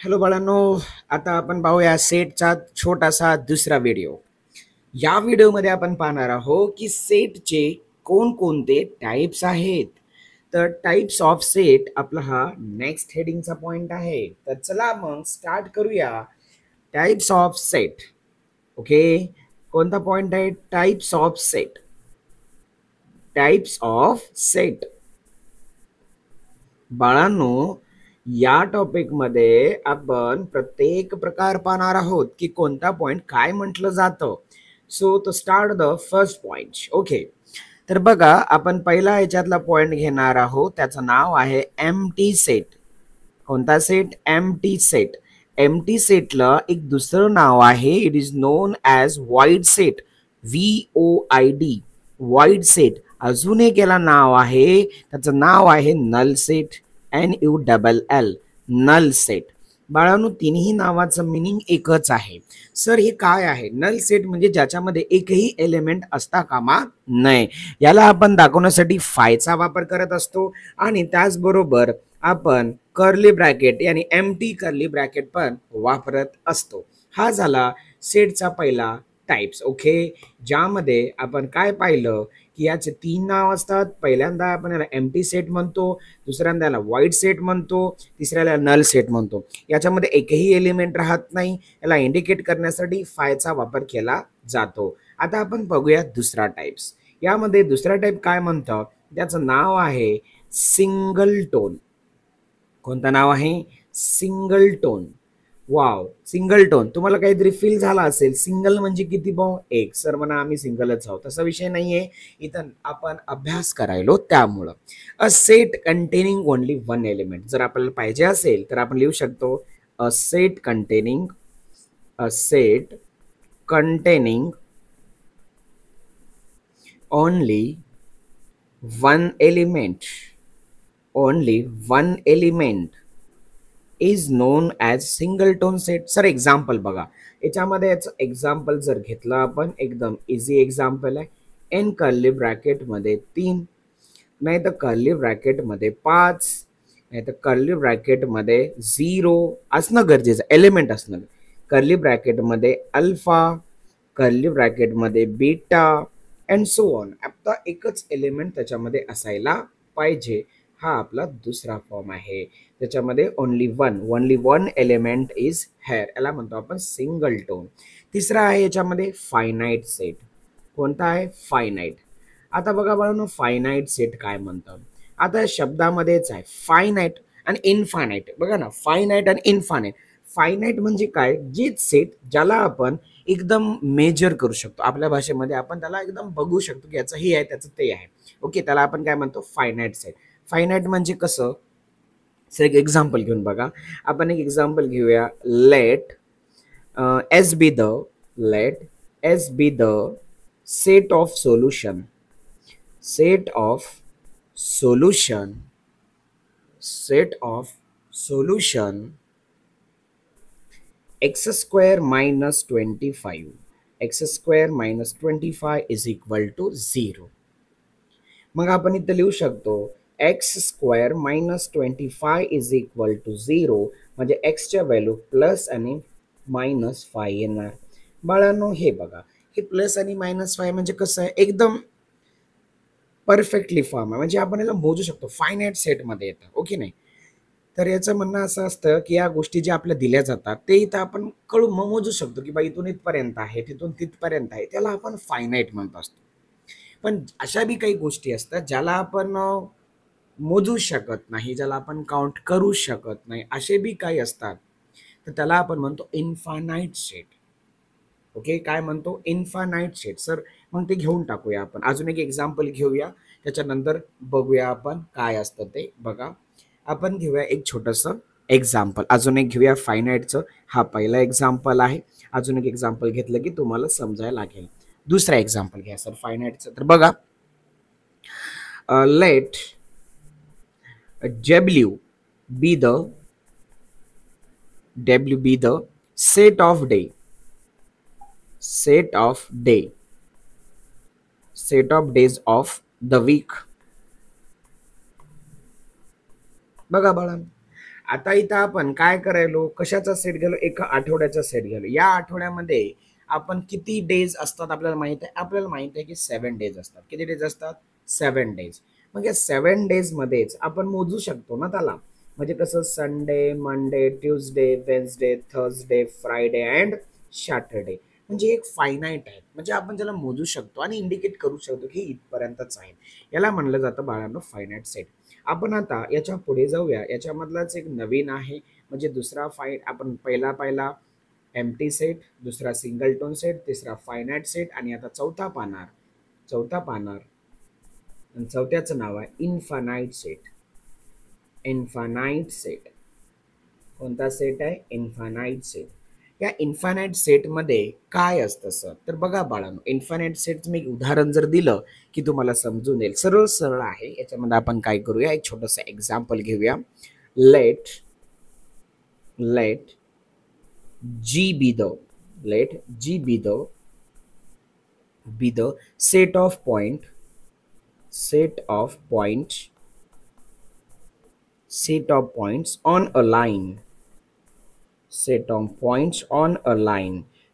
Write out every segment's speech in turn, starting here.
Hello बाळांनो, आता आपण पाहूया सेटचा छोटासा दुसरा व्हिडिओ. या व्हिडिओमध्ये आपण पाहणार आहोत की सेटचे कोणकोणते टाइप्स आहेत. तर टाइप्स ऑफ सेट आपला हा नेक्स्ट हेडिंगचा पॉइंट आहे. तर चला मग स्टार्ट करूया. Types of set. ओके, कोणता पॉइंट आहे? Types of set. Types of set. बाळांनो, या टॉपिकमध्ये आपण प्रत्येक प्रकार पाहणार आहोत की कोणता पॉइंट काय म्हटलं जातं. सो तो start the first point. Okay, तर बघा, आपण पहिला याच्यातला पॉइंट घेणार आहोत. त्याचं नाव आहे एम्प्टी सेट. कोणता सेट? Empty set. एम्प्टी सेटला एक दुसरं नाव आहे. It is known as void set. VOID, void set. अजून एक याला नाव आहे, त्याचं नाव आहे null set. NULL, null set. बाळांनो, तिन्ही नावाचं मिनिंग एकच आहे. सर, हे काय आहे? नल सेट म्हणजे ज्याच्यामध्ये एकही एलिमेंट असता कामा नये. याला आपण दाखवण्यासाठी फायचा वापर करत असतो आणि त्याचबरोबर आपण कर्ली ब्रॅकेट यानी एम्प्टी कर्ली ब्रॅकेट पण वापरत असतो. हा झाला सेटचा पहिला टाइप्स. ओके, ज्यामध्ये आपण काय पाहिलं की याचे तीन नाव असतात. पहिल्यांदा आपण याला एम्प्टी सेट म्हणतो, दुसऱ्यांदा याला वाईड सेट म्हणतो, तिसऱ्याला नल सेट म्हणतो. याच्यामध्ये एकही एलिमेंट राहत नाही. याला इंडिकेट करण्यासाठी फायचा वापर केला जातो. आता आपण बघूया दुसरा टाइप्स. यामध्ये दुसरा टाइप काय म्हणतं? त्याचं नाव आहे सिंगल टोन. कोणतं नाव आहे? Single tone. Wow, single tone. तुम्हाला काहीतरी फील झाला असेल, सिंगल म्हणजे किती भाऊ? एक. सर म्हणा आम्ही सिंगलच आहोत. तसा विषय नाहीये, इथं आपण अभ्यास करायलो त्यामुळं. A set containing only one element. जर आपल्याला पाहिजे असेल तर आपण लिहू शकतो a set containing only one element. Only one element is known as single tone set. Sir, example बघा. याच्यामध्ये याचं एक्झाम्पल जर घेतलं आपण, एकदम इझी एक्झाम्पल आहे. एन कर्ली ब्रॅकेटमध्ये 3, नाही तर कर्ली ब्रॅकेटमध्ये 5, नाही तर कर्ली ब्रॅकेटमध्ये 0 असणं गरजेचं, एलिमेंट असणं. कर्ली ब्रॅकेटमध्ये अल्फा, कर्ली ब्रॅकेटमध्ये बीटा अँड सो ऑन. आता एकच एलिमेंट त्याच्यामध्ये असायला पाहिजे. हा आपला दुसरा फॉर्म आहे. त्याच्यामध्ये only one element is hair. याला म्हणतो आपण सिंगल टोन. तिसरा आहे याच्यामध्ये फायनाईट सेट. कोणता आहे? फायनाईट. आता बघा बाळांनो, फायनाईट सेट काय म्हणतात? आता या शब्दामध्येच आहे फायनाईट आणि इनफायनाईट. बघा ना, फायनाईट आणि इनफायनाईट. फायनाईट म्हणजे काय? जे सेट ज्याला आपण एकदम मेजर करू शकतो. आपल्या भाषेमध्ये आपण त्याला एकदम बघू शकतो की याचं हे आहे, त्याचं ते आहे. ओके, त्याला आपण काय म्हणतो? Finite set. फायनाईट म्हणजे कसं? सर, एक एक्झाम्पल घेऊन बघा. आपण एक एक्झाम्पल घेऊया. Let S be the set of solution. Set of solution x square minus 25. x square minus 25 is equal to 0. मग आपण इथं लिहू शकतो x square minus 25 is equal to 0. म्हणजे एक्सच्या व्हॅल्यू प्लस आणि -5 येणार. बाळांनो, हे बघा, हे प्लस आणि -5 म्हणजे कसं आहे? एकदम परफेक्टली फॉर्म आहे. म्हणजे आपण याला मोजू शकतो. फायनाईट सेटमध्ये येतं. ओके नाही? तर याचं म्हणणं असं असतं की या गोष्टी ज्या आपल्या दिल्या जातात ते इथं आपण मोजू शकतो की बा इथून इथपर्यंत आहे, तिथून तिथपर्यंत आहे. त्याला आपण फायनाईट म्हणत असतो. पण अशा बी काही गोष्टी असतात ज्याला आपण मोजू शकत नाही, ज्याला आपण काउंट करू शकत नाही. असे बी काही असतात, तर त्याला आपण म्हणतो इन्फानाईट सेट. ओके, काय म्हणतो? Infinite set. सर, मग ते घेऊन टाकूया आपण. अजून एक एक्झाम्पल घेऊया, त्याच्यानंतर बघूया आपण काय असतं ते. बघा, आपण घेऊया एक छोटंसं एक्झाम्पल. अजून एक घेऊया फायनाईटचं. हा पहिला एक्झाम्पल आहे. अजून एक एक्झाम्पल घेतलं की तुम्हाला समजायला लागेल. दुसरा एक्झाम्पल घ्या सर फायनाईटचं. तर बघा, late W be the set of days of the week. बघा बाळा, आता इथं आपण काय करायलो, कशाचा सेट गेलो, एका आठवड्याचा सेट गेलो. या आठवड्यामध्ये आपण किती डेज असतात आपल्याला माहित आहे, आपल्याला माहित आहे की 7 डेज असतात. किती डेज असतात? 7 डेज. मग या 7 डेज मध्येच आपण मोजू शकतो ना त्याला. म्हणजे कसं, Sunday, Monday, Tuesday, Wednesday, Thursday, Friday and Saturday. म्हणजे एक फायनाईट आहे, म्हणजे आपण त्याला मोजू शकतो आणि इंडिकेट करू शकतो की इथपर्यंतच आहे. याला म्हणलं जातं बाळांनो फायनाईट सेट. आपण आता याच्या पुढे जाऊया. याच्यामधलाच एक नवीन आहे, म्हणजे दुसरा आपण पहिला एम्प्टी सेट, दुसरा सिंगलटोन सेट, तिसरा फायनाईट सेट आणि आता चौथा पानार आणि चौथ्याचं नाव आहे इन्फानाईट सेट. इन्फानाईट सेट कोणता सेट आहे? Infinite set. या इन्फानाईट सेटमध्ये काय असतं सर? तर बघा बाळांनो, इन्फानाईट सेटचं मी एक उदाहरण जर दिलं की तुम्हाला समजून येईल. सरळ सरळ आहे. याच्यामध्ये आपण काय करूया, एक छोटंसं एक्झाम्पल घेऊया. Let G be the set of points on a line.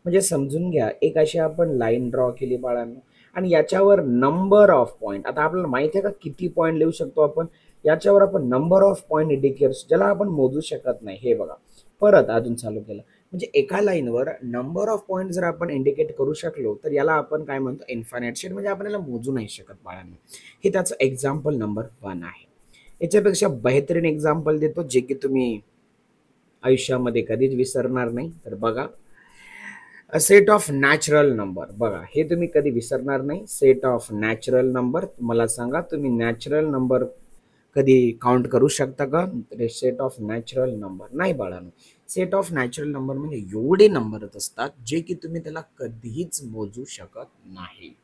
म्हणजे समजून घ्या, एक अशी आपण लाईन ड्रॉ केली बाळांनो आणि याच्यावर नंबर ऑफ पॉइंट. आता आपल्याला माहिती आहे का किती पॉइंट लिहू शकतो आपण? याच्यावर आपण नंबर ऑफ पॉइंट इंडिकेट, ज्याला आपण मोजू शकत नाही. हे बघा, परत अजून चालू केलं. म्हणजे एका लाईनवर नंबर ऑफ पॉइंट जर आपण इंडिकेट करू शकलो तर याला आपण काय म्हणतो? Infinite set. म्हणजे आपण याला मोजू नाही शकत बाळांनो. हे त्याचं एक्झाम्पल नंबर 1 आहे. याच्यापेक्षा बेहतरीन एक्झाम्पल देतो जे की तुम्ही आयुष्यामध्ये कधीच विसरणार नाही. तर बघा, सेट ऑफ नॅचरल नंबर. बघा, हे तुम्ही कधी विसरणार नाही. Set of natural number. मला सांगा, तुम्ही नॅचरल नंबर कधी काउंट करू शकता का? सेट ऑफ नॅचरल नंबर नाही बाळांनो. सेट ऑफ नॅचरल नंबर म्हणजे एवढे नंबरच असतात जे की तुम्ही त्याला कधीच मोजू शकत नाही.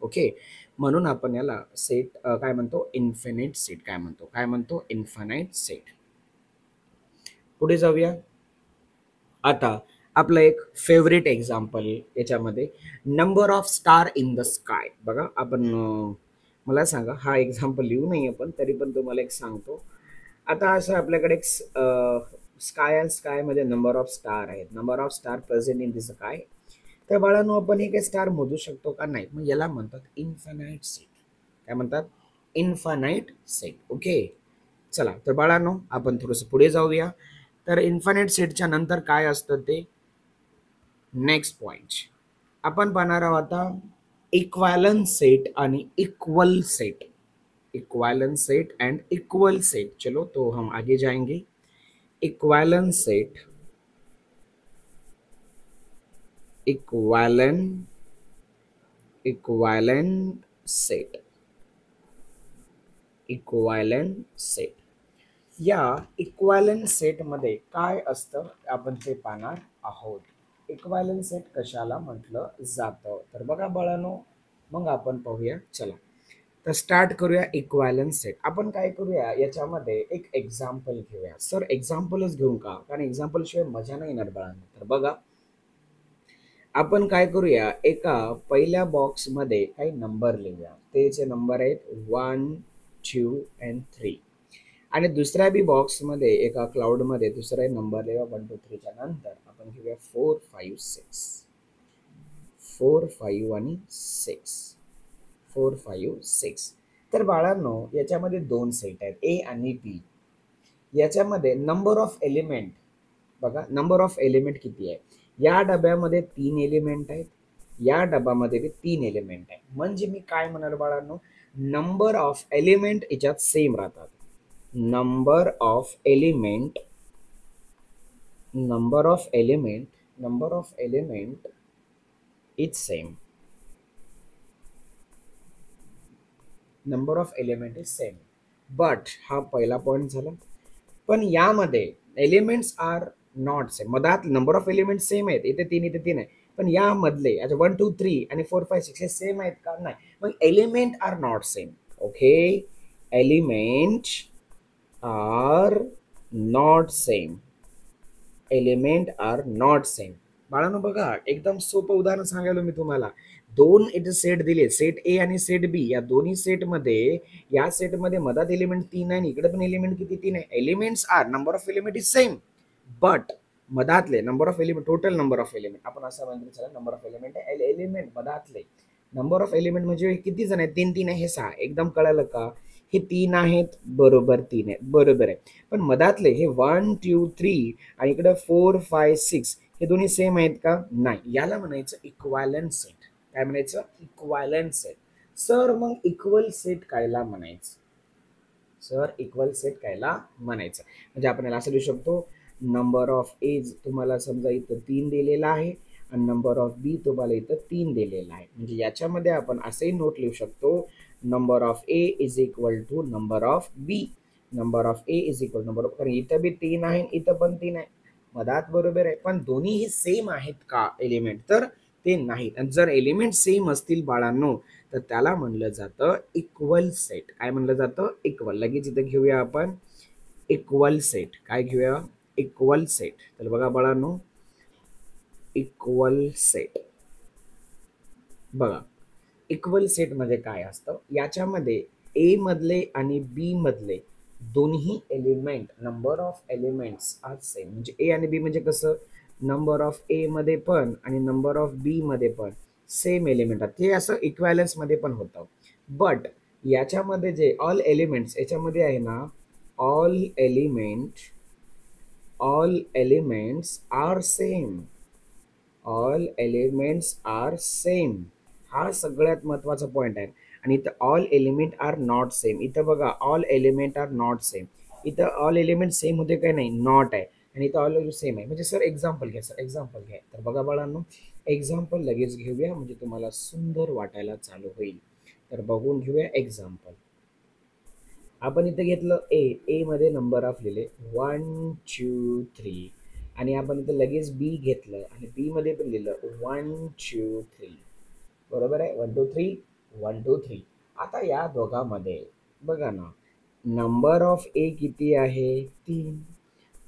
ओके, म्हणून आपण याला सेट काय म्हणतो? Infinite set. काय म्हणतो? Infinite set. पुढे जाऊया. आता आपलं एक फेवरेट एक्झाम्पल याच्यामध्ये, number of star in the sky. बघा, आपण मला सांगा, हा एक्झाम्पल लिहू नाही आपण, तरी पण तुम्हाला एक सांगतो. आता असं आपल्याकडे एक स्काय मध्ये नंबर ऑफ स्टार आहेत. Number of star present in the sky. तर बाळांनो, आपण हे काही स्टार मोजू शकतो का? नाही. मग याला म्हणतात इन्फानाईट सेट. काय म्हणतात? Infinite set. ओके, चला तर बाळांनो, आपण थोडंसं पुढे जाऊया. तर इन्फानाईट सेटच्या नंतर काय असतं ते नेक्स्ट पॉइंट आपण पाहणार आहोत आता. इक्वालन्स सेट आणि equal set. Equivalence set and equal set. चलो तो हम आगे जाएंगे. Equivalence set, equivalent set, equivalent set. या इक्वालेंट सेट मध्ये काय असतं आपण ते पाहणार आहोत. इक्वालेंट सेट कशाला म्हटलं जातं? तर बघा बाळांनो, मग आपण पाहूया. चला तर स्टार्ट करूया. इक्वालेंट सेट आपण काय करूया, याच्यामध्ये एक एक्झाम्पल घेऊया. सर एक्झाम्पलच घेऊन का? कारण एक्झाम्पल शिवाय मजा नाही येणार बाळांनो. तर बघा, आपण काय करूया, एका पहिल्या बॉक्स मध्ये काही नंबर लिहूया. त्याचे नंबर आहेत 1, 2 and 3. आणि दुसऱ्या बी बॉक्स मध्ये एका क्लाउड मध्ये दुसरा नंबर लिहा 1, 2, 3 च्या नंतर आपण घेऊया 4, 5, 6. 4, 5 आणि 6. 4, 5, 6. तर बाळांनो, याच्यामध्ये 2 सेट आहेत, ए आणि बी. याच्यामध्ये नंबर ऑफ एलिमेंट बघा, नंबर ऑफ एलिमेंट किती आहे? या डब्यामध्ये 3 एलिमेंट आहेत, या डब्यामध्ये बी 3 एलिमेंट आहेत. म्हणजे मी काय म्हणाल बाळांनो, नंबर ऑफ एलिमेंट याच्यात सेम राहतात. Number of element is same. Number of element is same. But हा पहिला पॉइंट झाला. पण यामध्ये एलिमेंट्स आर नॉट सेम. मधात नंबर ऑफ एलिमेंट सेम आहेत, इथे 3 इथे 3 आहे. पण यामधले आता 1, 2, 3 आणि 4, 5, 6 हे सेम आहेत का? नाही. मग element are not same. Okay, element are not same. Element are not same. बाळांनो बघा, एकदम सोपं उदाहरण सांगायलो मी तुम्हाला. दोन इथे सेट दिले, सेट ए आणि सेट बी. या दोन्ही सेटमध्ये, या सेटमध्ये मधात एलिमेंट 3 आहे आणि इकडे पण एलिमेंट किती 3 आहे. Elements are, number of element is same, but मधातले number of element, total number of element आपण असं म्हणतो, चला नंबर ऑफ एलिमेंट आहे, एलिमेंट मधातले नंबर ऑफ एलिमेंट म्हणजे किती जण आहेत, 3 3 आहे, हे 6. एकदम कळालं का? हे 3 आहेत, बरोबर 3 आहेत, बरोबर आहे. पण मधातले हे 1 2 3 आणि इकडे 4 5 6 हे दोन्ही सेम आहेत का? नाही. याला म्हणायचं इक्वालंट सेट. काय म्हणायचं? इक्वालंट सेट. सर मग इक्वल सेट कायला म्हणायचं? सर इक्वल सेट कायला म्हणायचं? म्हणजे आपण याला असं लिहू शकतो, नंबर ऑफ ए तुम्हाला समजा इथं 3 दिलेला आहे आणि नंबर ऑफ बी तुम्हाला इथं 3 दिलेला आहे. म्हणजे याच्यामध्ये आपण असे नोट लिहू शकतो, number of A is equal to number of B. Number of A is equal number of, कारण इथं बी 3 आहे, इथं पण 3 आहे, मधात बरोबर आहे. पण दोन्ही हे सेम आहेत का एलिमेंट? तर ते नाहीत. आणि जर एलिमेंट सेम असतील बाळांनो, तर त्याला म्हणलं जातं इक्वल सेट. काय म्हणलं जातं? इक्वल. लगेच इथं घेऊया आपण इक्वल सेट. काय घेऊया? Equal set. तर बघा बाळांनो, इक्वल सेट बघा, इक्वल सेट मध्ये काय असतं, याच्यामध्ये ए मधले आणि बी मधले दोन्ही element, number of elements are same. म्हणजे ए आणि बी म्हणजे कसं, नंबर ऑफ ए मध्ये पण आणि नंबर ऑफ बी मध्ये पण सेम एलिमेंट आहेत. हे असं इक्वॅलन्स मध्ये पण होतं. बट याच्यामध्ये जे ऑल एलिमेंट्स, याच्यामध्ये आहे ना, all elements are same. All elements are same, हा सगळ्यात महत्वाचा पॉइंट आहे. आणि इथं all element are not same. इथं बघा, all element are not same. इथं ऑल एलिमेंट सेम होते काय? नाही, नॉट आहे. आणि इथं ऑल सेम आहे. म्हणजे सर एक्झाम्पल घ्या, सर एक्झाम्पल घ्या. तर बघा बाळांनो, एक्झाम्पल लगेच घेऊया, म्हणजे तुम्हाला सुंदर वाटायला चालू होईल. तर बघून घेऊया एक्झाम्पल. आपण इथे घेतलं ए, ए मध्ये नंबर ऑफ लिहिले 1 2 3. आणि आपण इथं लगेच बी घेतलं आणि बी मध्ये पण लिहिलं 1 2 3. बरोबर आहे, 1 2 3 1 2 3. आता या दोघांमध्ये बघा ना, नंबर ऑफ ए किती आहे? 3.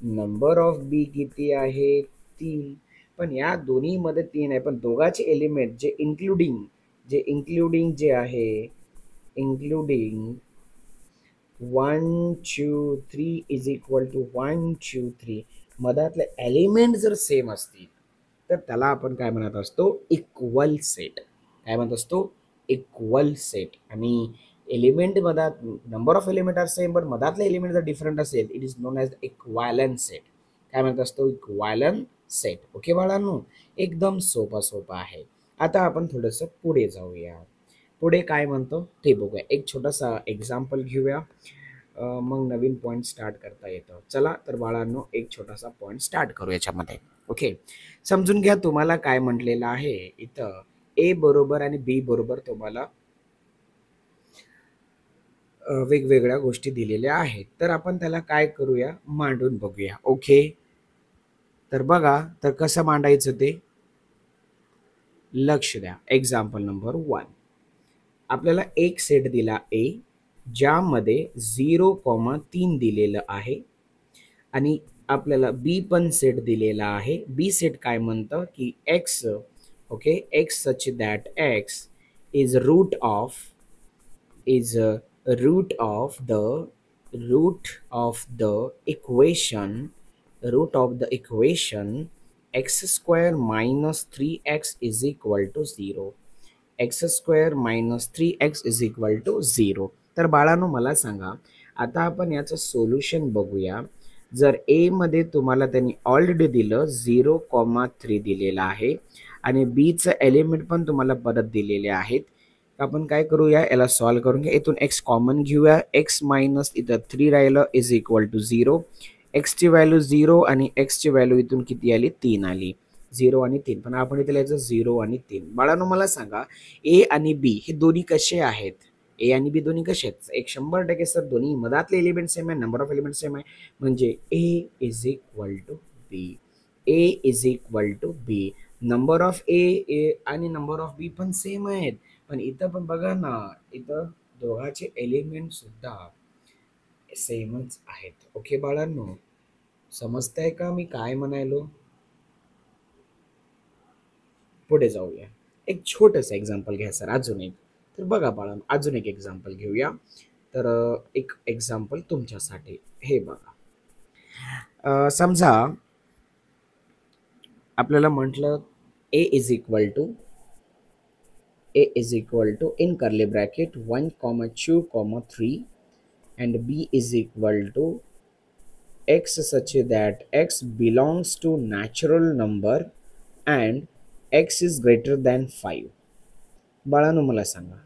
नंबर ऑफ बी किती आहे? 3. पण या दोन्ही मध्ये 3 आहे, पण दोघांचे एलिमेंट जे आहे, इन्क्लुडिंग 1 2 3 इज इक्वल टू 1 2 3 मधातले एलिमेंट जर सेम असतील, तर त्याला आपण काय म्हणत असतो? Equal set. काय म्हणत असतो? Equal set. आणि एलिमेंट मधात, number of element are same, पण मधातले एलिमेंट जर डिफरंट असेल, it is known as equivalent set. काय म्हणत असतो? इक्वालंट सेट. ओके बाळांनो, एकदम सोपा आहे. आता आपण थोडंसं पुढे जाऊया. पुढे काय म्हणतो ते बघूया. एक छोटासा एक्झाम्पल घेऊया, मग नवीन पॉईंट स्टार्ट करता येतं. चला तर बाळांनो, एक छोटासा पॉईंट स्टार्ट करू याच्यामध्ये. ओके, समजून घ्या तुम्हाला काय म्हटलेलं आहे. इथं ए बरोबर आणि बी बरोबर तुम्हाला वेगवेगळ्या गोष्टी दिलेल्या आहेत. तर आपण त्याला काय करूया, मांडून बघूया. ओके, तर बघा, तर कसं मांडायचं ते लक्ष द्या. Example number 1. आपल्याला एक सेट दिला ए, ज्यामध्ये 0,3 दिलेलं आहे. आणि आपल्याला बी पण सेट दिलेला आहे. बी सेट काय म्हणतं की x, okay, x such that x is root of, is root of the equation, x square minus 3x is equal to 0. X square minus 3x is equal to 0. तर बाळांनो मला सांगा, आता आपण याचं सोल्युशन बघूया. जर ए मध्ये तुम्हाला त्यांनी ऑलरेडी दिलं 0,3 दिलेलं आहे आणि बीचं एलिमेंट पण तुम्हाला परत दिलेले आहेत, आपण काय करूया, याला सॉल्व्ह करून घ्या. इथून एक्स कॉमन घेऊया. एक्स मायनस इथं 3 राहिलं इज इक्वल टू 0. एक्सची व्हॅल्यू 0 आणि एक्सची व्हॅल्यू इथून किती आली? 3 आली. 0 आणि 3, पण आपण इथे लिहायचं 0 आणि 3. बाळांनो मला सांगा, ए आणि बी हे दोन्ही कसे आहेत? ए आणि बी दोन्ही कसे आहेत? एक 100% सर दोन्ही मधातले एलिमेंट सेम आहे, नंबर ऑफ एलिमेंट सेम आहे. म्हणजे A is equal to B. A is equal to B. Number of A आणि नंबर ऑफ बी पण सेम आहेत. पण इथं पण बघा ना, इथं दोघांचे एलिमेंट सुद्धा सेमच आहेत. ओके बाळांनो, समजतंय का मी काय म्हणायलो? पुढे जाऊया. एक छोटंसं एक्झाम्पल घ्या सर अजून एक. तर बघा बाळांनो, अजून एक एक्झाम्पल घेऊया. तर एक एक्झाम्पल तुमच्यासाठी. हे बघा. समजा आपल्याला म्हटलं A is equal to in curly bracket 1 comma 2 comma 3 and b is equal to x such that x belongs to natural number and x is greater than 5. बाळांनो मला सांगा,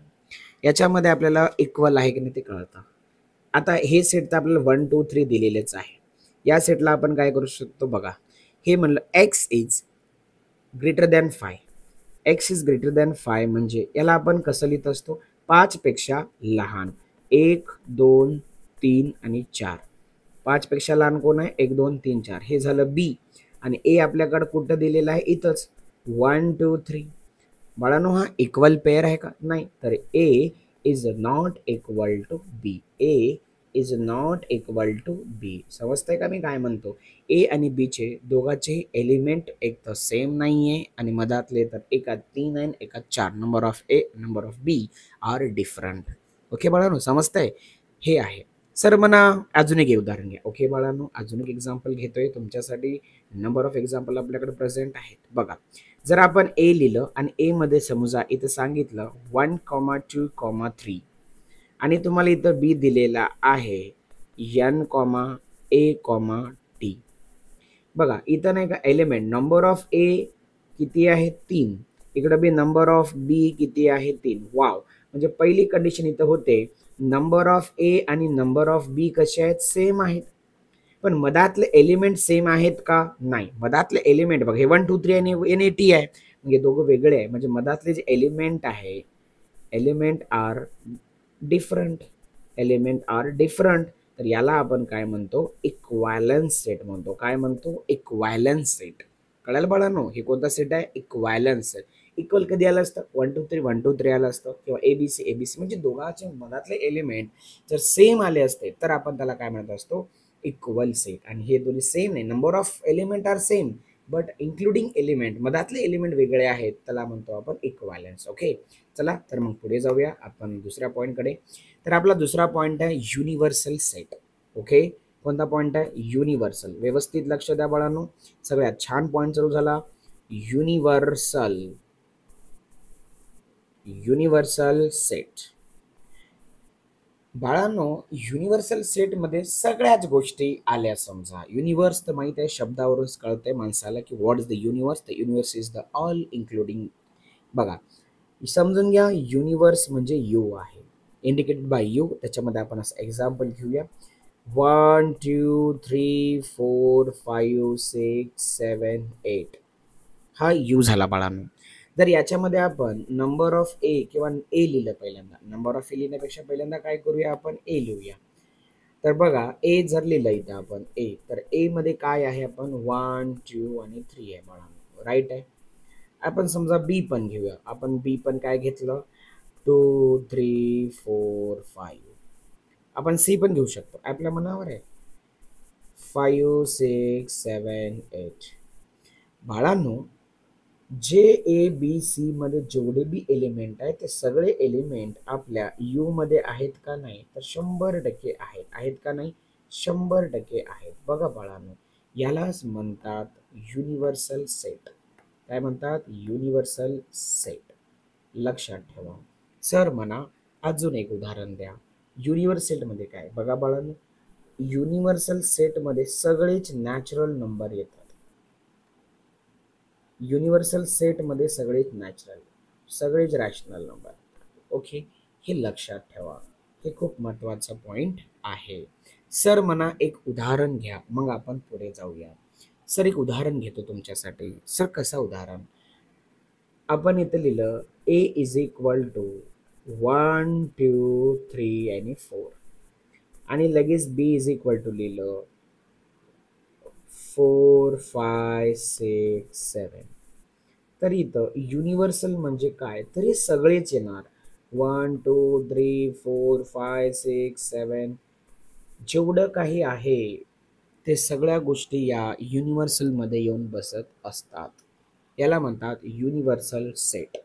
याच्यामध्ये आपल्याला इक्वल आहे की नाही ते कळतं. आता हे सेट तर आपल्याला 1 2 3 दिलेलेच आहे. या सेटला आपण काय करू शकतो बघा. हे म्हणलं x is greater than 5. X is greater than 5 म्हणजे याला आपण कसं लिहित असतो, 5 पेक्षा लहान. 1 2 3 आणि 4. 5 पेक्षा लहान कोण आहे, 1 2 3 4. हे झालं बी. आणि ए आपल्याकडे कुठं दिलेलं आहे, इथंच 1 2 3. बाळांनो हा इक्वल पेअर आहे का, नाही. तर A is not equal to B. A is not equal to B. समजतंय का मी काय म्हणतो. ए आणि बी चे दोघांचे एलिमेंट एक तर सेम नाहीये आणि मधातले तर एका 3 आहे एका 4. Number of A number of B are different. Okay बाळांनो, समजतंय. हे आहे. सर म्हणा अजून एक उदाहरण घ्या. ओके बाळांनो, अजून एक एक्झाम्पल घेतोय तुमच्यासाठी. नंबर ऑफ एक्झाम्पल आपल्याकडे प्रेझेंट आहेत. बघा, जर आपण ए लिहिलं आणि ए मध्ये समजा इथं सांगितलं 1 2 3 आणि तुम्हाला इथं बी दिलेला आहे n a t. बघा इथं नाही का एलिमेंट नंबर ऑफ ए किती आहे 3, इकडे बी नंबर ऑफ बी किती आहे 3. वाव, म्हणजे पहिली कंडिशन इथं होते नंबर ऑफ ए आणि नंबर ऑफ बी कसे आहेत, सेम आहेत. पण मधातले एलिमेंट सेम आहेत का, नाही. मधातले एलिमेंट बघ हे 1 2 3 आणि एन ए टी आहे, म्हणजे दोघं वेगळे आहे. म्हणजे मधातले जे एलिमेंट आहे, element are different. Element are different. तर याला आपण काय म्हणतो, इक्वालन्स सेट म्हणतो. काय म्हणतो, इक्वालन्स सेट. कळायला बाळांनो, हे कोणता सेट आहे, इक्वालन्स सेट. इक्वल कधी आलं असतं, 1 2 3 1 2 3 आलं असतं, किंवा एबीसी एबीसी. म्हणजे दोघांचे मधातले एलिमेंट जर सेम आले असते तर आपण त्याला काय म्हणत असतो, इक्वल सेट. आणि हे दोन्ही सेम नाही, number of element are same but including element, मधातले एलिमेंट वेगळे आहेत, त्याला म्हणतो आपण इक्वालन्स. ओके, चला तर मग पुढे जाऊया आपण दुसऱ्या पॉईंटकडे. तर आपला दुसरा पॉईंट आहे युनिव्हर्सल सेट. ओके, कोणता पॉईंट आहे, युनिव्हर्सल. व्यवस्थित लक्ष द्या बाळांनो, सगळ्यात छान पॉईंट चालू झाला. Universal, universal set. बाळांनो, युनिव्हर्सल सेटमध्ये सगळ्याच गोष्टी आल्या. समजा युनिव्हर्स तर माहित आहे, शब्दावरूनच कळतंय माणसाला की what is the universe. The universe is the all including. बघा समजून घ्या, युनिव्हर्स म्हणजे यू आहे, इंडिकेटेड बाय यू. त्याच्यामध्ये आपण असं एक्झाम्पल घेऊया. 1 2 3 4 5 6 7 8. हा यू झाला बाळांनो. जर याच्यामध्ये आपण नंबर ऑफ ए किंवा ए लिहिलं पहिल्यांदा, नंबर ऑफ ए लिहिण्यापेक्षा पहिल्यांदा काय करूया, आपण ए लिहूया. तर बघा ए जर लिहिलं इथं आपण ए, तर ए मध्ये काय आहे, आपण 1 2 आणि 3 आहे बाळांनो, राईट आहे. आपण समजा बी पण घेऊया. आपण बी पण काय घेतलं, 2 3 4 5. आपण सी पण घेऊ शकतो, आपल्या मनावर आहे, 5 6 7 8. बाळांनो, जे ए बी सी मध्ये जेवढे बी एलिमेंट आहेत ते सगळे एलिमेंट आपल्या यू मध्ये आहेत का, नाही तर 100% आहेत. आहेत का नाही, 100% आहेत. बघा बाळांनो, यालाच म्हणतात युनिव्हर्सल सेट. काय म्हणतात, युनिव्हर्सल सेट. लक्षात ठेवा. सर म्हणा अजून एक उदाहरण द्या. युनिव्हर्सल मध्ये काय, बघा बाळांनो, युनिव्हर्सल सेट मध्ये सगळेच नॅचरल नंबर येतात. युनिव्हर्सल सेट मध्ये सगळेच नॅचरल, सगळेच रॅशनल नंबर. ओके, हे लक्षात ठेवा, हे खूप महत्वाचा पॉइंट आहे. सर म्हणा एक उदाहरण घ्या, मग आपण पुढे जाऊया. सर एक उदाहरण घेतो तुमच्यासाठी. सर कसं उदाहरण, आपण इथं लिहिलं ए इज इक्वल टू 1 2 3 आणि 4 आणि लगेच बी इज इक्वल टू लिहिलं 4 5 6 7. तर इथं युनिव्हर्सल म्हणजे काय, तर हे सगळेच येणार. 1 2 3 4 5 6 7 जेवढं काही आहे ते सगळ्या गोष्टी या युनिव्हर्सल मध्ये येऊन बसत असतात. याला म्हणतात युनिव्हर्सल सेट.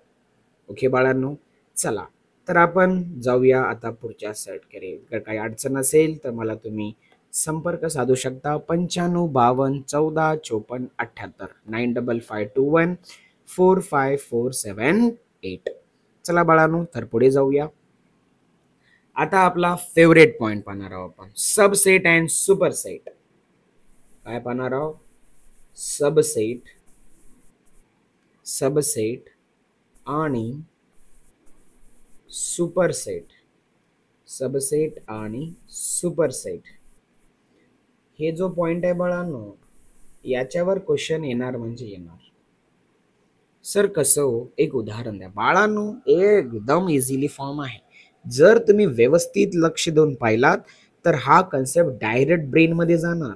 ओके बाळांनो, चला तर आपण जाऊया आता पुढच्या सेटकडे. जर काही अडचण असेल तर मला तुम्ही संपर्क साधू शकता 95 52 14 54 95514547 चला बाळांनो, तर पुढे जाऊया. आता आपला फेवरेट पॉइंट पाहणार आहोत आपण, सबसेट अँड सुपरसेट. काय पाहणार आहोत? सबसेट, सबसेट आणि सुपरसेट. सबसेट आणि सुपरसेट हे जो पॉइंट आहे बाळांनो, याच्यावर क्वेश्चन येणार म्हणजे येणार. सर कसं हो? एक उदाहरण द्या बाळांनो. एकदम इझिली फॉर्म आहे. जर तुम्ही व्यवस्थित लक्ष देऊन पाहिलात तर हा कन्सेप्ट डायरेक्ट ब्रेन मध्ये जाणार.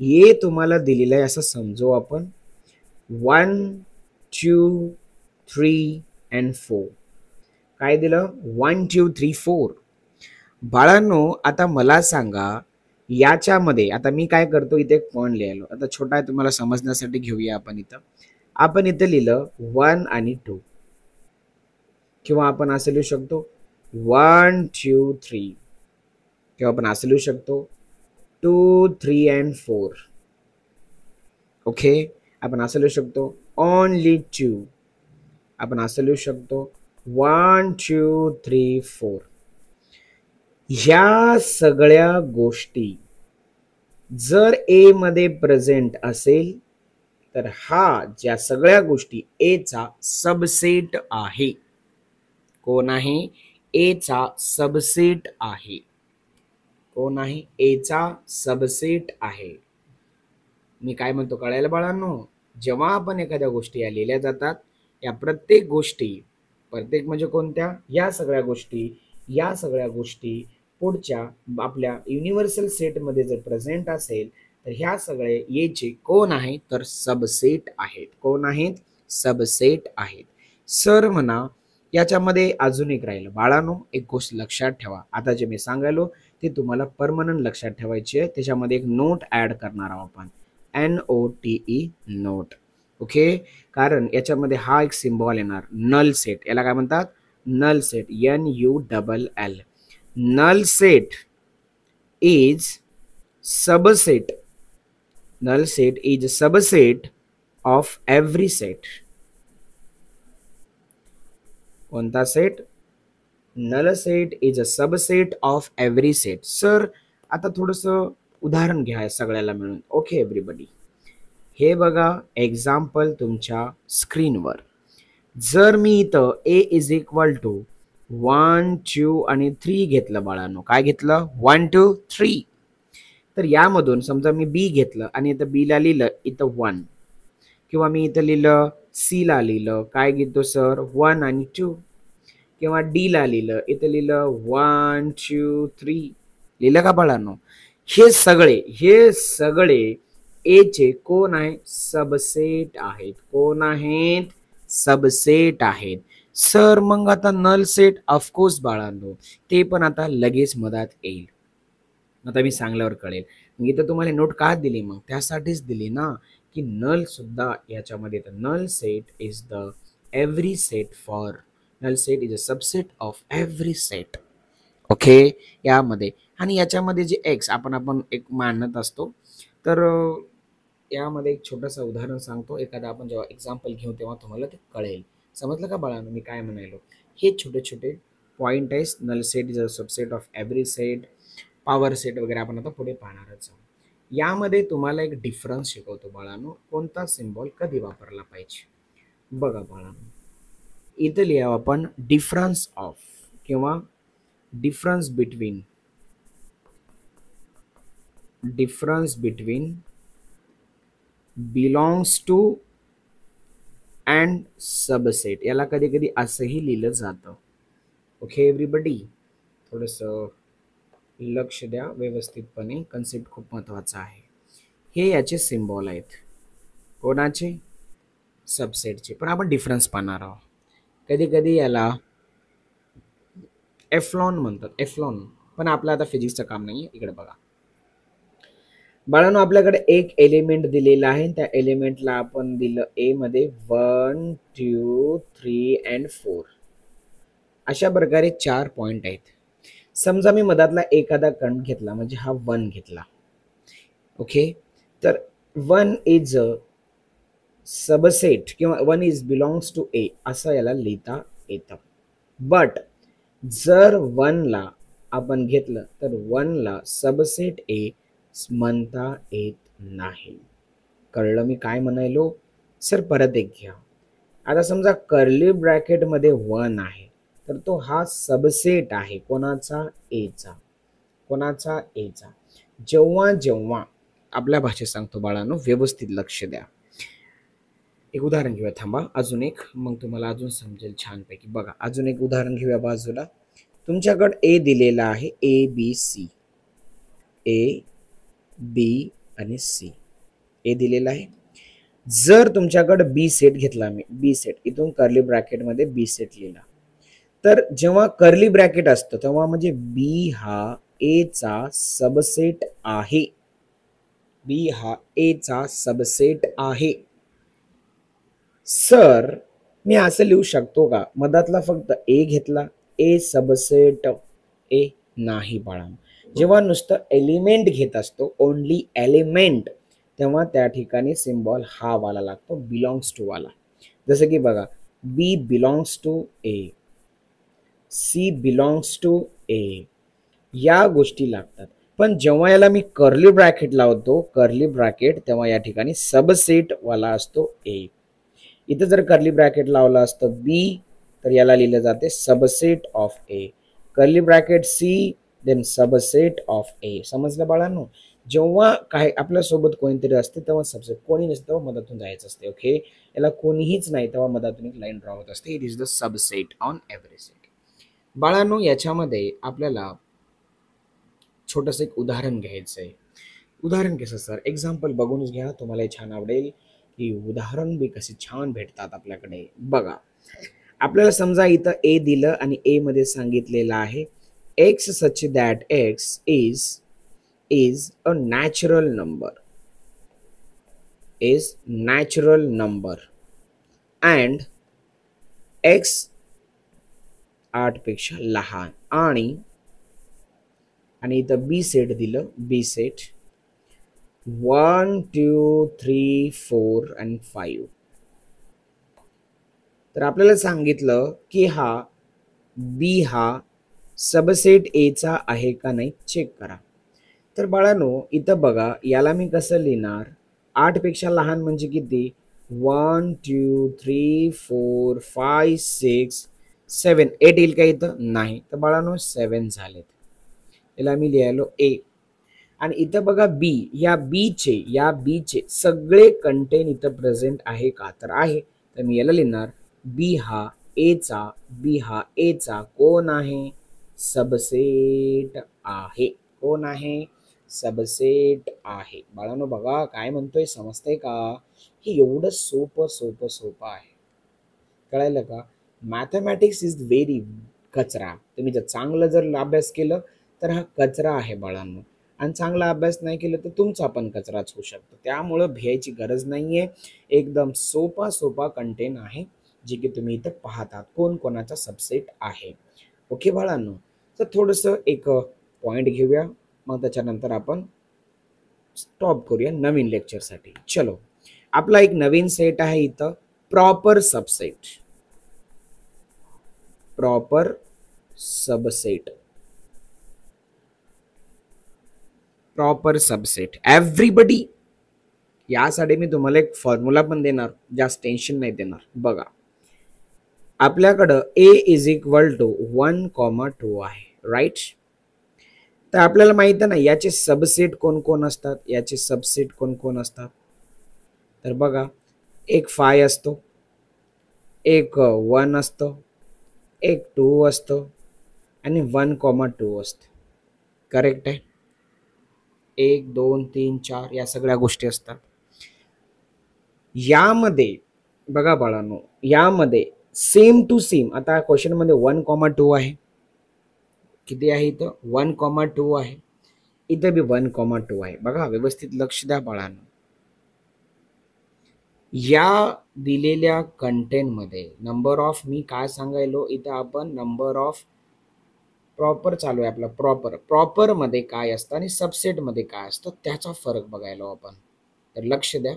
हे तुम्हाला दिलेलं आहे असं समजू आपण. 1 2 3 and 4. काय दिलं? 1 2 3 4. बाळांनो आता मला सांगा, याच्यामध्ये आता मी काय करतो, इथे एक पॉइंट लिहिलो. आता छोटा आहे, तुम्हाला समजण्यासाठी घेऊया आपण इथं. आपण इथं लिहिलं 1 आणि 2, किंवा आपण असं लिहू शकतो 1 2 3, किंवा आपण असं लिहू शकतो 2 3 and 4. ओके, आपण असं लिहू शकतो ओनली 2. आपण असं लिहू शकतो 1 2 3 4. ह्या सगळ्या गोष्टी जर ए मध्ये प्रेझेंट असेल तर हा ज्या सगळ्या गोष्टी ए चा सबसेट आहे. कोण आहे? ए चा सबसेट आहे. कोण आहे? ए चा सबसेट आहे. मी काय म्हणतो कळायला बाळांनो? जेव्हा आपण एखाद्या गोष्टी या लिहिल्या जातात, या प्रत्येक गोष्टी, प्रत्येक म्हणजे कोणत्या? या सगळ्या गोष्टी, या सगळ्या गोष्टी पुढच्या आपल्या युनिव्हर्सल सेट मध्ये जर प्रेझेंट असेल तर ह्या सगळे येचे कोण आहेत? तर सबसेट आहेत. कोण आहेत? सबसेट आहेत. सर म्हणा याच्यामध्ये अजून एक राहिलं बाळांनो, एक गोष्ट लक्षात ठेवा. आता जे मी सांगायलो ते तुम्हाला परमनंट लक्षात ठेवायची आहे. त्याच्यामध्ये एक नोट ऍड करणार आहोत आपण, NOTE नोट. ओके, कारण याच्यामध्ये हा एक सिम्बॉल येणार नल सेट. याला काय म्हणतात? Null set. NULL. null set is subset. Null set is a subset of every set. कोणता set? null set is a subset of every set. Sir आता थोडस उदाहरण घ्या सगळ्याला मिळून. ओके एव्हरीबडी, हे बघा एक्झाम्पल तुमच्या स्क्रीनवर. जर मी इथं ए इज इक्वल टू 1 2 आणि 3 घेतलं बाळांनो, काय घेतलं? 1 2 3. तर यामधून समजा मी बी घेतलं आणि इथं बी ला लिहिलं इथं 1, किंवा मी इथं लिहिलं सी ला लिहिलं काय घेतो सर? 1 आणि 2, किंवा डी ला लिहिलं इथं लिहिलं 1 2 3. लिहिलं का बाळांनो? हे सगळे ए चे कोण आहे? सबसेट आहेत. कोण आहेत? सबसेट आहेत. सर मग आता नल सेट ऑफकोर्स बाळांनो, ते पण आता लगेच मधात येईल. आता मी सांगल्यावर कळेल. मग इथं तुम्हाला नोट का दिली? मग त्यासाठीच दिली ना, की नल सुद्धा याच्यामध्ये येतं. Null set is the every set for, null set is a subset of every set. Okay, यामध्ये आणि याच्यामध्ये जे एक्स आपण एक मानत असतो, तर यामध्ये एक छोटंसं उदाहरण सांगतो. एखादा आपण जेव्हा एक्झाम्पल घेऊ तेव्हा तुम्हाला ते कळेल. समजलं का बाळांनो मी काय म्हणालो? हे छोटे छोटे पॉइंट आहे. Null set is a subset of every set, power set वगैरे आपण आता पुढे पाहणारच आहोत. यामध्ये तुम्हाला एक डिफरन्स शिकवतो बाळांनो, कोणता सिम्बॉल कधी वापरला पाहिजे. बघा बाळांनो, इथं लिहा आपण डिफरन्स ऑफ किंवा difference between belongs to and subset. याला कधी कधी असंही लिहिलं जातं. ओके एव्हरीबडी, थोडंसं लक्ष द्या व्यवस्थितपणे, कन्सेप्ट खूप महत्वाचा आहे. हे याचे सिम्बॉल आहेत. कोणाचे? सबसेटचे. पण आपण डिफरन्स पाहणार आहोत. कधी कधी याला एफ्लॉन म्हणतात, एफ्लॉन. पण आपलं आता फिजिक्सचं काम नाहीये. इकडे बघा, बाळांनो, आपल्याकडे एक एलिमेंट दिलेला आहे. त्या एलिमेंटला आपण दिलं ए मध्ये 1 2 3 अँड 4. अशा प्रकारे 4 पॉइंट आहेत. समजा मी मधातला एखादा कण घेतला, म्हणजे हा 1 घेतला. ओके, तर 1 इज अ सबसेट किंवा 1 इज बिलॉंग्स टू ए असं याला लिहिता येतं. बट जर 1 ला आपण घेतलं तर 1 ला सबसेट ए म्हणता येत नाही. कळलं मी काय म्हणायलो? सर परत एक घ्या. आता समजा कर्ली ब्रॅकेट मध्ये 1 आहे, तर तो हा सबसेट आहे कोणाचा? एचा. कोणाचा? एचा. जेव्हा जेव्हा आपल्या भाषेत सांगतो बाळांनो, व्यवस्थित लक्ष द्या. एक उदाहरण घेऊया, थांबा अजून एक, मग तुम्हाला अजून समजेल छानपैकी. बघा अजून एक उदाहरण घेऊया बाजूला. तुमच्याकडे ए दिलेला आहे, A B C. A B आणि सी ए दिलेला आहे. जर तुमच्याकडे बी सेट घेतला, मी बी सेट इथून कर्ली ब्रॅकेट मध्ये बी सेट लिहिला, तर जेव्हा कर्ली ब्रॅकेट असतं तेव्हा म्हणजे बी हा ए चा सबसेट आहे. बी हा ए चा सबसेट आहे. सर मी असं लिहू शकतो का? मधातला फक्त ए घेतला, ए सबसेट ए? नाही बाळा. जेव्हा नुसतं एलिमेंट घेत असतो, ओनली एलिमेंट, तेव्हा त्या ठिकाणी सिम्बॉल हा वाला लागतो, बिलॉंग्स टू वाला. जसं की बघा, B belongs to A, C belongs to A, या गोष्टी लागतात. पण जेव्हा याला मी कर्ली ब्रॅकेट लावतो, कर्ली ब्रॅकेट, तेव्हा या ठिकाणी सबसेट वाला असतो ए. इथं जर कर्ली ब्रॅकेट लावलं असतं बी, तर याला लिहिलं जाते subset of A. Curly bracket C, then subset of A. समजलं बाळांनो? जेव्हा काय आपल्यासोबत कोणीतरी असते तेव्हा सबसेट, कोणी नसतं तेव्हा मधातून जायचं असते. ओके, याला कोणीहीच नाही तेव्हा मधातून एक लाईन ड्रॉ होत असते. It is the subset on every set. बाळांनो, याच्यामध्ये आपल्याला छोटंसं एक उदाहरण घ्यायचं आहे. उदाहरण कसं सर? एक्झाम्पल बघूनच घ्या, तुम्हाला छान आवडेल की उदाहरण बी कसे छान भेटतात आपल्याकडे. बघा, आपल्याला समजा इथं ए दिलं आणि ए मध्ये सांगितलेलं आहे x such that x is a natural number, is natural number and x 8 पेक्षा लहान. आणि इथं बी सेट दिलं, बी सेट 1 2 3 4 आणि 5. तर आपल्याला सांगितलं की हा बी हा सबसेट ए चा आहे का नाही चेक करा. तर बाळांनो, इथं बघा, याला मी कसं लिहिणार? 8 पेक्षा लहान म्हणजे किती? 1 2 3 4 5 6 7. 8 येईल का इथं? नाही. तर बाळांनो 7 झालेत. याला मी लिहायलो ए. आणि इथं बघा बी, या बीचे सगळे कंटेन इथं प्रेझेंट आहे का? तर आहे. तर मी याला लिहिणार बी हा एचा कोण आहे? सबसेट आहे. कोण आहे? सबसेट आहे. बाळांनो बघा काय म्हणतोय, समजतंय का? हे एवढं सोपं आहे. कळायलं का? मॅथमॅटिक्स इज व्हेरी कचरा. तुम्ही जर चांगलं जर अभ्यास केलं तर हा कचरा आहे बाळांनो, आणि चांगला अभ्यास नाही केलं तर तुमचा पण कचराच होऊ शकतो. त्यामुळं भियायची गरज नाहीये. एकदम सोपा कंटेन आहे, जे की तुम्ही इथं पाहतात कोण कोणाचा सबसेट आहे. ओके बाळांनो, तर थोडंसं एक पॉइंट घेऊया, मग त्याच्यानंतर आपण स्टॉप करूया नवीन लेक्चरसाठी. चलो, आपला एक नवीन सेट आहे इथं, proper subset. Proper subset, proper subset everybody. यासाठी मी तुम्हाला एक फॉर्म्युला पण देणार, जास्त टेन्शन नाही देणार. बघा, आपल्याकडं ए इज इक्वल टू 1,2 आहे, राईट? तर आपल्याला माहित आहे ना याचे सबसेट कोण कोण असतात, याचे सबसेट कोण कोण असतात. तर बघा, एक 5 असतो, एक 1 असतो, एक 2 असतो आणि 1,2 असतं. करेक्ट आहे? 1 2 3 4 या सगळ्या गोष्टी असतात. यामध्ये बघा बाळांनो, यामध्ये सेम टू सेम, आता क्वेश्चन मध्ये 1,2 आहे. किती आहे इथं? 1,2 आहे. इथे बी 1,2 आहे. बघा व्यवस्थित लक्ष द्या बाळांनो. या दिलेल्या कंटेंट मध्ये नंबर ऑफ, मी काय सांगायलो इथं आपण नंबर ऑफ प्रॉपर चालू आहे आपला. प्रॉपर मध्ये काय असतं आणि सबसेट मध्ये काय असतं त्याचा फरक बघायला आपण. तर लक्ष द्या.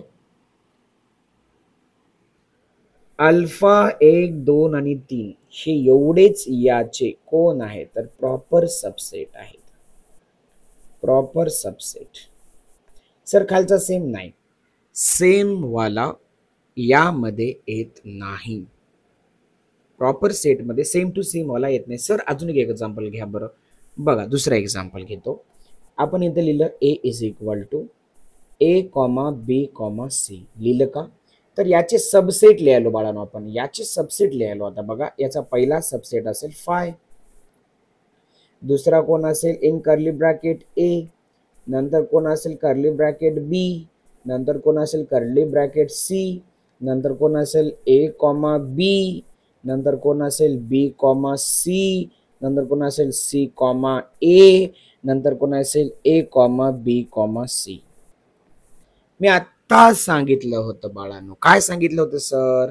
अल्फा 1, 2 आणि 3 हे एवढेच याचे कोण आहे तर प्रॉपर सबसेट आहेत. Proper subset. सर खालचा सेम नाही, सेम वाला यामध्ये येत नाही. प्रॉपर सेट मध्ये सेम टू सेम वाला येत नाही. सर अजून एक एक्झाम्पल घ्या बरं. बघा दुसरा एक्झाम्पल घेतो आपण. इथे लिहिलं A is equal to A comma B comma C लिहिलं का. तर याचे सबसेट लिहायलो बाळांनो आपण. याचे सबसेट लिहायलो. आता बघा याचा पहिला सबसेट असेल फाय, दुसरा कोण असेल इन कर्ली ब्रॅकेट ए, नंतर कोण असेल कर्ली ब्रॅकेट बी, नंतर कोण असेल कर्ली ब्रॅकेट सी, नंतर कोण असेल ए कॉमा बी, नंतर कोण असेल बी कॉमा सी, नंतर कोण असेल सी कॉमा ए, नंतर कोण असेल ए कॉमा बी कॉमा सी. मी आत्ता सांगितलं होतं बाळांनो. काय सांगितलं होतं सर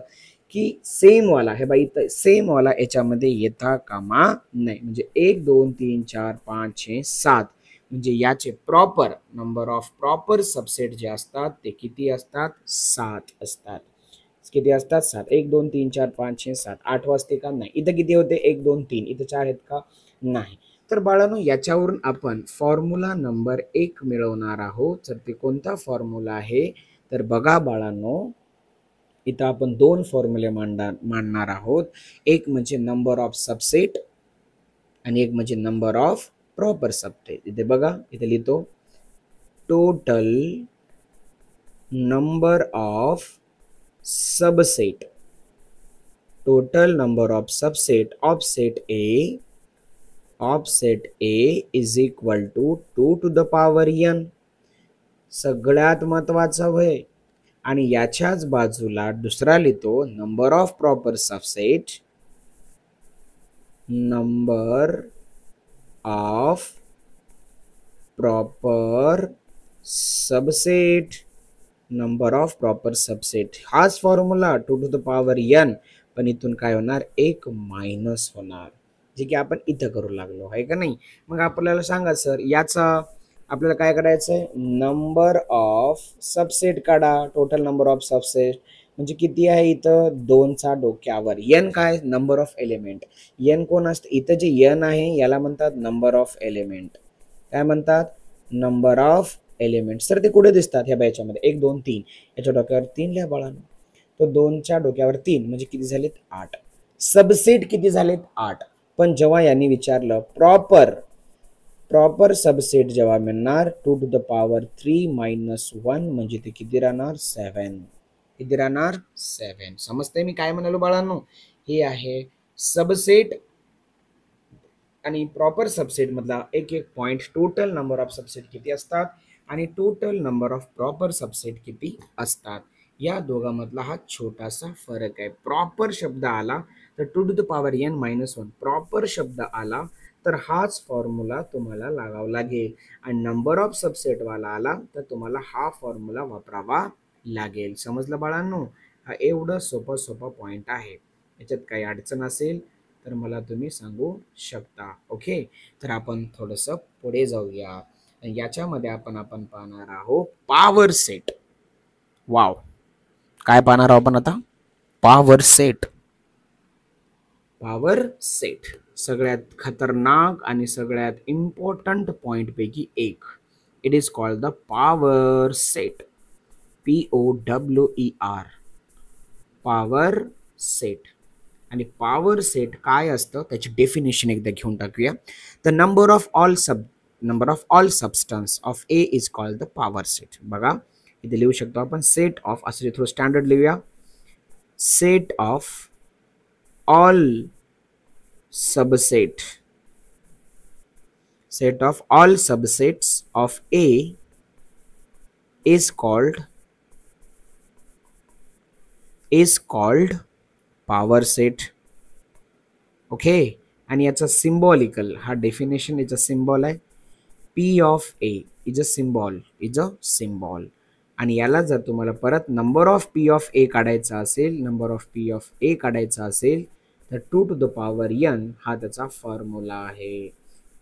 की सेम वाला हे बाई सेम वाला याच्यामध्ये येता कामा नाही. म्हणजे 1 2 3 4 5 6 7 म्हणजे याचे proper number of proper subset जे असतात ते किती असतात 7 असतात. किती असतात 7. 1 2 3 4 5 6 7 8 वाजते का नाही. इथं किती होते 1 2 3, इथं 4 आहेत का नाही. तर बाळांनो याच्यावरून आपण फॉर्म्युला नंबर 1 मिळवणार आहोत. तर ते कोणता फॉर्म्युला आहे तर बघा बाळांनो इथं आपण दोन फॉर्म्युले मांडणार आहोत. एक म्हणजे नंबर ऑफ सबसेट आणि एक म्हणजे नंबर ऑफ प्रॉपर सबसेट. इथे बघा इथे लिहितो total number of subset, total number of subset of set A is equal to 2 to the power n. सगळ्यात महत्वाचं होय. आणि याच्याच बाजूला दुसरा लिहितो number of proper subset, number of proper subset, number of proper subset. हाच formula 2 to the power n. पण इथून काय होणार 1 मायनस होणार, जे की आपण इथं करू लागलो आहे का नाही. मग आपल्याला सांगा सर याचा आपल्याला काय करायचंय नंबर ऑफ सबसेट काढा. टोटल नंबर ऑफ सबसेट म्हणजे किती आहे इथं 2चा डोक्यावर n काय नंबर ऑफ एलिमेंट. n कोण असतं इथं जे n आहे याला म्हणतात नंबर ऑफ एलिमेंट. काय म्हणतात नंबर ऑफ एलिमेंट. सर ते कुठे दिसतात ह्या याच्यामध्ये 1 2 3 याच्या डोक्यावर 3 लिहा बाळांनो. तो 2च्या डोक्यावर 3 म्हणजे किती झालेत 8. सबसेट किती झालेत 8. पण जेव्हा यांनी विचारलं प्रॉपर सबसेट जेव्हा मिळणार 2 to the power 3 minus 1 म्हणजे ते किती राहणार 7. किती राहणार 7. समजतंय मी काय म्हणालो बाळांनो. हे आहे सबसेट आणि प्रॉपर सबसेट मधला एक एक point. Total number of subset किती असतात आणि total number of proper subset किती असतात या दोघांमधला हा छोटासा फरक आहे. प्रॉपर शब्द आला तर 2 to the power n minus 1 proper शब्द आला तर हाच फॉर्म्युला तुम्हाला लागावा लागेल. आणि नंबर ऑफ सबसेट वाला आला तर तुम्हाला हा फॉर्म्युला वापरावा लागेल. समजलं बाळांनो. हा एवढं सोपा पॉइंट आहे. याच्यात काही अडचण असेल तर मला तुम्ही सांगू शकता. ओके. तर आपण थोडंसं पुढे जाऊया. याच्यामध्ये आपण पाहणार आहोत पॉवर सेट. वाव. काय पाहणार आहोत आपण आता पॉवर सेट. पॉवर सेट सगळ्यात खतरनाक आणि सगळ्यात इम्पॉर्टंट पॉइंट पैकी एक. It is called the power set. POWER power set. आणि पॉवर सेट काय असतं त्याची डेफिनेशन एकदा घेऊन टाकूया. The number of all substance of A is called the power set. बघा इथे लिहू शकतो आपण सेट ऑफ असं थोडं स्टँडर्ड लिहूया. Set of all subset, set of all subsets of A is called power set. Okay. आणि याचा सिम्बॉलिकल हा डेफिनेशन याचा सिम्बॉल आहे P of A is a symbol आणि याला जर तुम्हाला परत नंबर ऑफ पी ऑफ ए काढायचा असेल तर 2 टू द पॉवर n हा त्याचा फॉर्म्युला आहे.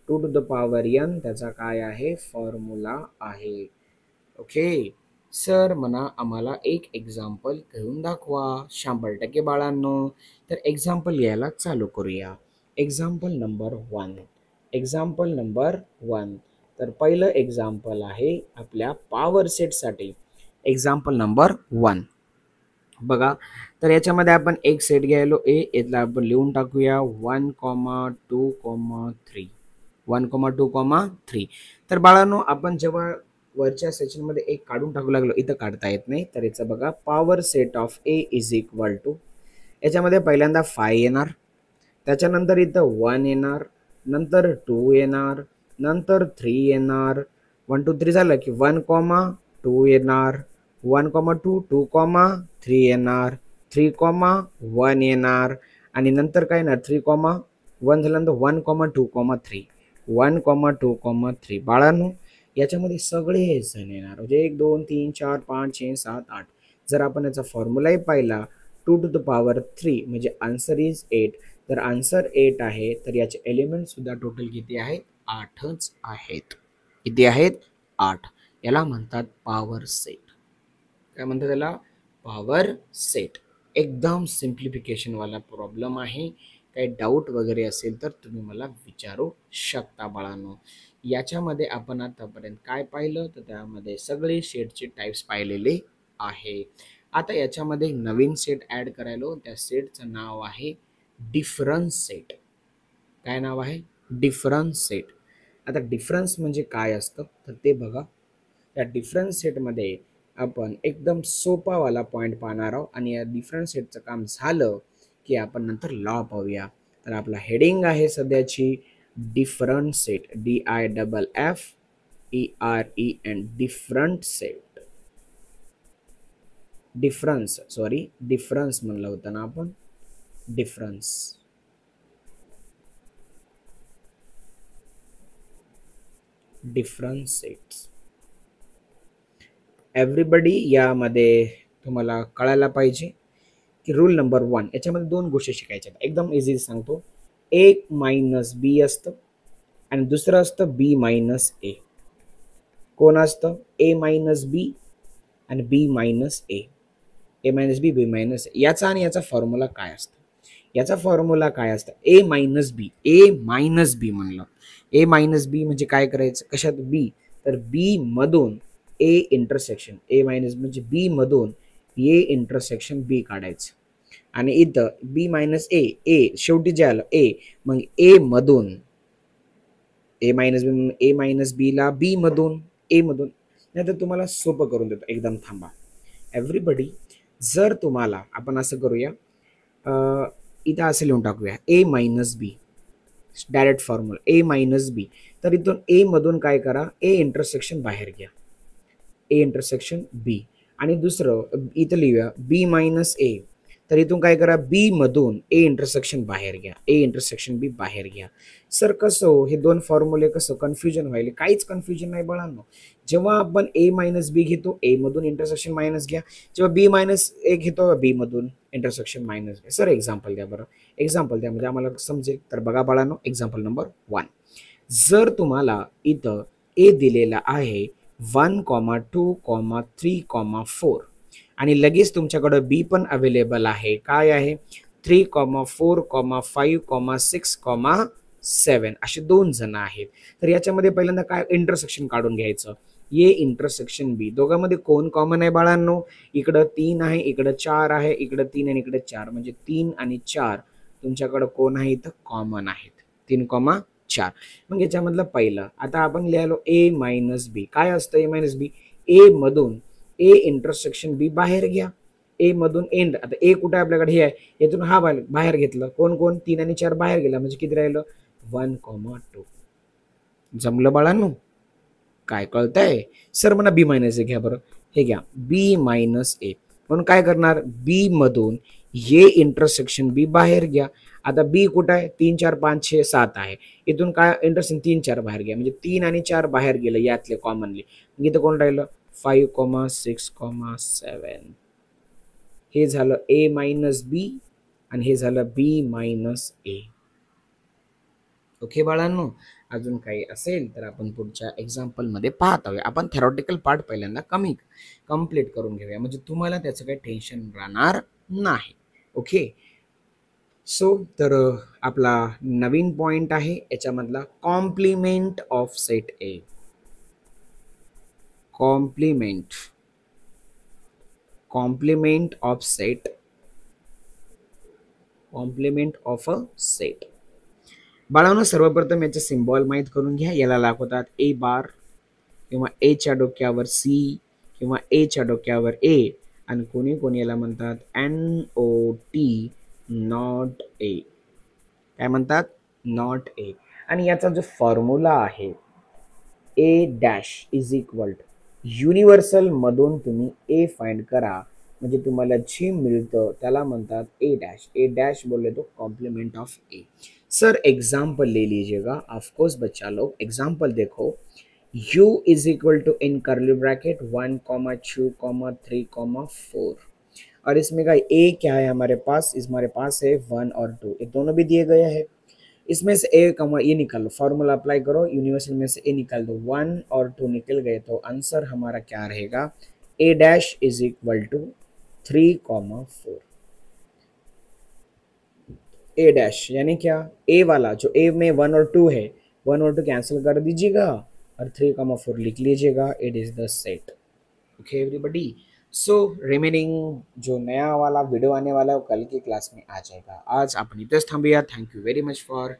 2 टू द पॉवर n त्याचा काय आहे फॉर्म्युला आहे. ओके सर म्हणा आम्हाला एक एक्झाम्पल घेऊन दाखवा. 100% बाळांनो. तर एक्झाम्पल यायला चालू करूया. एक्झाम्पल नंबर 1 तर पहिलं एक्झाम्पल आहे आपल्या पॉवर सेटसाठी. एक्झाम्पल नंबर 1 बघा. तर याच्यामध्ये आपण एक सेट घ्यायलो ए, यातला आपण लिहून टाकूया 1,2,3. तर बाळांनो आपण जेव्हा वरच्या सेक्शनमध्ये एक काढून टाकू लागलो, इथं काढता येत नाही, तर याचं बघा power set of A is equal to, याच्यामध्ये पहिल्यांदा 5 येणार, त्याच्यानंतर इथं 1 येणार, नंतर 2 येणार, नंतर 3 येणार. 1 2 3 झालं की 1,2 येणार, 1,2 2,3 येणार, 3,1 येणार आणि नंतर काय येणार 3,1 झाल्यानंतर 1,2,3 1,2,3. बाळांनो याच्यामध्ये सगळे जण येणार म्हणजे 1 2 3 4 5 6 7 8. जर आपण याचा फॉर्म्युलाही पाहिला 2 टू द पॉवर 3 म्हणजे आन्सर इज 8. तर आन्सर 8 आहे. तर याचे एलिमेंट सुद्धा टोटल किती आहेत 8च आहेत. किती आहेत 8. याला म्हणतात पॉवर सेट. काय म्हणतात त्याला पॉवर सेट. एकदम सिम्प्लिफिकेशन वाला प्रॉब्लेम आहे. काही डाऊट वगैरे असेल तर तुम्ही मला विचारू शकता बाळांनो. याच्यामध्ये आपण आतापर्यंत काय पाहिलं तर त्यामध्ये सगळे सेटचे टाइप्स पाहिलेले आहे. आता याच्यामध्ये एक नवीन सेट ॲड करायलो. त्या सेटचं नाव आहे डिफरन्स सेट. काय नाव आहे डिफरन्स सेट. आता डिफरन्स म्हणजे काय असतं तर ते बघा. या डिफरन्स सेटमध्ये आपण एकदम सोपावाला पॉईंट पाहणार आहोत आणि या डिफरन्स सेटचं काम झालं की आपण नंतर लॉ पाहूया. तर आपला हेडिंग आहे सध्याची different set DIFFEREN different set. Difference म्हणलं होतं ना आपण डिफरन्स सेट्स. एव्हरीबडी यामध्ये तुम्हाला कळायला पाहिजे की रूल नंबर 1 याच्यामध्ये 2 गोष्टी शिकायच्या. एकदम इझी सांगतो. A मायनस बी असतं आणि दुसरं असतं B मायनस ए. कोण असतं A मायनस बी आणि B minus A. A minus B B minus A. याचा आणि याचा फॉर्म्युला काय असतं. याचा फॉर्म्युला काय असतं A मायनस बी म्हणलं. A मायनस बी म्हणजे काय करायचं कशात B तर B मधून A इंटरसेक्शन A मायनस म्हणजे B मधून A इंटरसेक्शन B काढायचं आणि इथं B मायनस ए शेवटी जे आलं A मग A मधून A मायनस बी ला B मधून A मधून. नाही तर तुम्हाला सोपं करून देतो एकदम थांबा. एव्हरीबडी जर तुम्हाला आपण असं करूया इथं असं लिहून टाकूया A minus B direct formula A minus B. तर इथून A मधून काय करा A इंटरसेक्शन बाहेर घ्या A इंटरसेक्शन B आणि दुसरं इथं लिहूया B मायनस ए. तर इथून काय करा B मधून A इंटरसेक्शन बाहेर घ्या A इंटरसेक्शन B बाहेर घ्या. सर कसं हे 2 फॉर्म्युले कसं कन्फ्युजन व्हायले. काहीच कन्फ्युजन नाही बाळांनो. जेव्हा आपण A मायनस बी घेतो A मधून इंटरसेक्शन मायनस घ्या. जेव्हा B मायनस ए घेतो B मधून इंटरसेक्शन मायनस घ्या. सर एक्झाम्पल द्या बरं. एक्झाम्पल द्या म्हणजे आम्हाला समजेल. तर बघा बाळांनो एक्झाम्पल नंबर 1. जर तुम्हाला इथं A दिलेला आहे 1, 2, 3, 4 आणि लगेच तुमच्याकडं B पण अवेलेबल आहे. काय आहे 3, 4, 5, 6, 7 असे 2 जण आहेत. तर याच्यामध्ये पहिल्यांदा काय इंटरसेक्शन काढून घ्यायचं. A इंटरसेक्शन B दोघांमध्ये कोण कॉमन आहे बाळांनो. इकडं 3 आहे इकडं 4 आहे इकडं 3 आणि इकडे 4 म्हणजे 3 आणि 4 तुमच्याकडं कोण आहे इथं कॉमन आहेत 3, 4. मग याच्यामधलं पहिलं आता आपण लिहिलो A मायनस बी. काय असतं A मायनस बी A मधून A इंटरसेक्शन B बाहेर घ्या. A मधून एंड आता A कुठे आपल्याकडे हे आहे यातून हा बाहेर घेतलं कोण 3 आणि 4 बाहेर गेला म्हणजे किती राहिलं 1, 2. जमलं बाळांनो. काय कळतंय सर म्हणा B मायनस ए घ्या बरं. हे घ्या B मायनस ए म्हणून काय करणार B मधून ये इंटरसेक्शन बी बाहेर घ्या. आता बी कुठं आहे? 3 4 5 6 7 आहे. इथून काय इंटरसेक्शन 3 4 बाहेर घ्या, म्हणजे 3 आणि 4 बाहेर गेलं यातले कॉमनली. मग इथं कोण राहिलं? 5,6,7. हे झालं ए मायनस बी आणि हे झालं बी मायनस ए. ओके बाळांनो, अजून काही असेल तर आपण पुढच्या एक्झाम्पलमध्ये पाहत आहोत. आपण थेरॉटिकल पार्ट पहिल्यांदा कंप्लीट करून घेऊया, म्हणजे तुम्हाला त्याचं काही टेन्शन राहणार नाही. ओके. सो तर आपला नवीन पॉइंट आहे याच्यामधला complement of set A. Complement of a set. बाळांनो, सर्वप्रथम याचे सिम्बॉल माहीत करून घ्या. याला लागतात ए बार किंवा एच्या डोक्यावर सी किंवा एच्या डोक्यावर ए, आणि कोणी कोणी याला म्हणतात NOT, नॉट ए. काय म्हणतात? Not A. आणि याचा जो फॉर्म्युला आहे A dash is equal to, universal मधून तुम्ही ए फाइंड करा, म्हणजे तुम्हाला जी मिळतं त्याला म्हणतात ए डॅश. ए डॅश बोले तो complement of A. Sir example ले लीजिएगा. ऑफकोर्स बच्चा लोग एग्जाम्पल देखो. u is equal to in curly bracket 1, 2, 3, 4, और इसमें का a क्या है हमारे पास? हमारे पास है 1 और 2, ये दोनों भी दिए गए हैं. इसमें से ए कमा ये निकाल लो, फॉर्मूला अप्लाई करो, यूनिवर्सल में से ए निकाल दो, 1 और 2 निकल गए, तो आंसर हमारा क्या रहेगा? A dash is equal to 3,4. A dash यानी क्या? ए वाला जो ए में 1 और 2 है, 1 और 2 कैंसिल कर दीजिएगा और 3,4 लिख लीजिएगा. It is the set. Okay everybody. So remaining जो नया वाला वीडियो आने वाला है वो कल की क्लास में आ जाएगा. आज आपण इथेच थांबूया. Thank you very much for